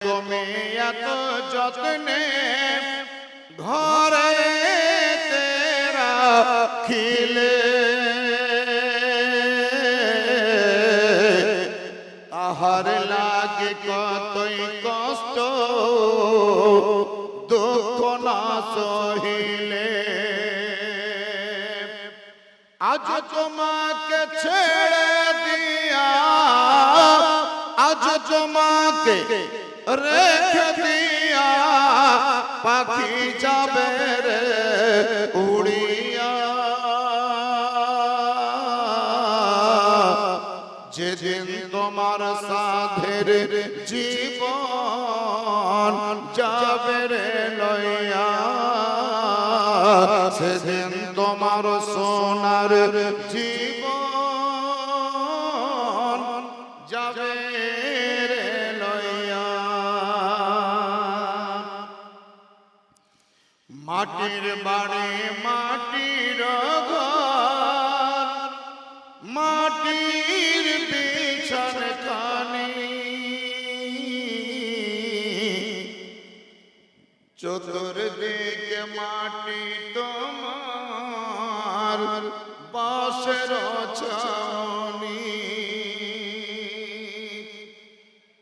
তুমি এত যত্নে ঘরে তেরা খিলে আহার লাগে কতই কষ্ট দুঃখ না সহিলে আজ তোমাকে ছেড়ে দিয়া আজ তোমাকে রেখে দিয়া পাখি যাবে রে উড়িয়া যেদিন তোমার সাধের জীবন যাবে রে লইয়া সেদিন তোমার সোনার জীবন যাবে রে লইয়া মাটির বাড়ি মাটির ঘর মাটির বিছানা খানি চতুর্দিকে মাটি তোমার বাঁশের ছাউনি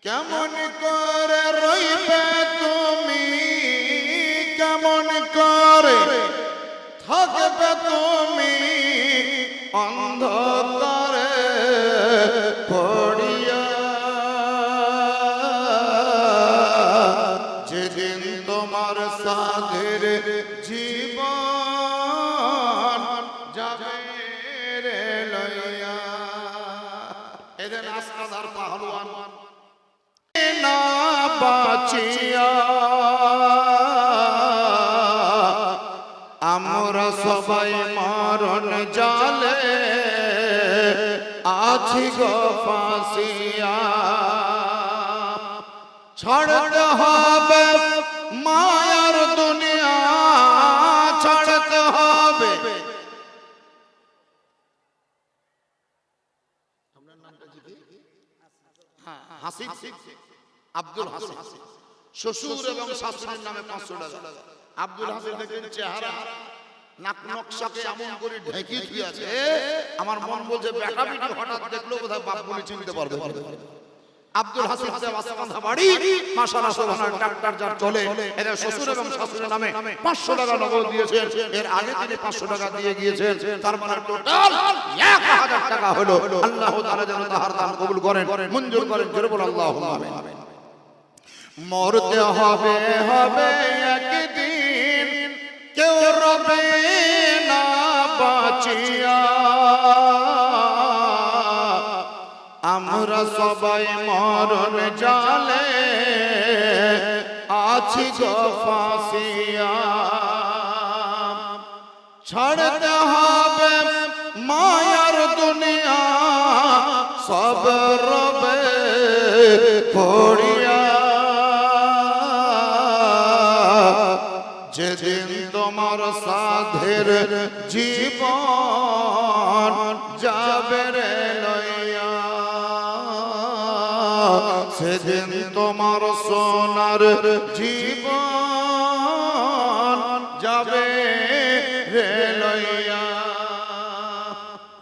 কেমন করে রইবে তুমি কেমন করে থাকবে তুমি অন্ধকারে পড়িয়া যেদিন তোমার সাধের জীবন যাবে রে লইয়া এদের আস্কাদার পাহলওয়ান না বাঁচিয়া আমরা সবাই মরণ জালে আছি গো ফাঁসিয়া ছাড়তে হবে মায়ার দুনিয়া ছাড়তে হবে হাসিব আব্দুল হাসিব শ্বশুর এবং শাশুড়ির নামে 500 টাকা আব্দুল হাসিব দেখেন চেহারা নাক নকশাকে এমন করে ঢেকে দিয়েছে আমার মন বলছে বেটা বেটি হঠাৎ দেখলো বোধহয় বাপ বলে চিনতে পারবে আব্দুল হাসিব সাহেব আসকান্ধা বাড়ি মাশাআল্লাহ সুবহানাল্লাহ ডাক্তার যার চলে এর শ্বশুর এবং শাশুড়ির নামে 500 টাকা নগদ দিয়েছেন এর আগে তিনি 500 টাকা দিয়ে গিয়েছেন তার মানে টোটাল 1000 টাকা হলো আল্লাহ তাআলা যেন তার দান কবুল করেন মঞ্জুর করেন জোরে বল আল্লাহুম্মা আমিন মরতে হবে হবে একদিন কেউ রবে না বাঁচিয়া আমরা সবাই মরণ জালে আছি গো ফাঁসিয়া ছাড়তে হবে মায়ার দুনিয়া সব রবে পড়িয়া যেদিন তোমার সাধের জীবন যাবে রে লইয়া সেদিন তোমার সোনার জীবন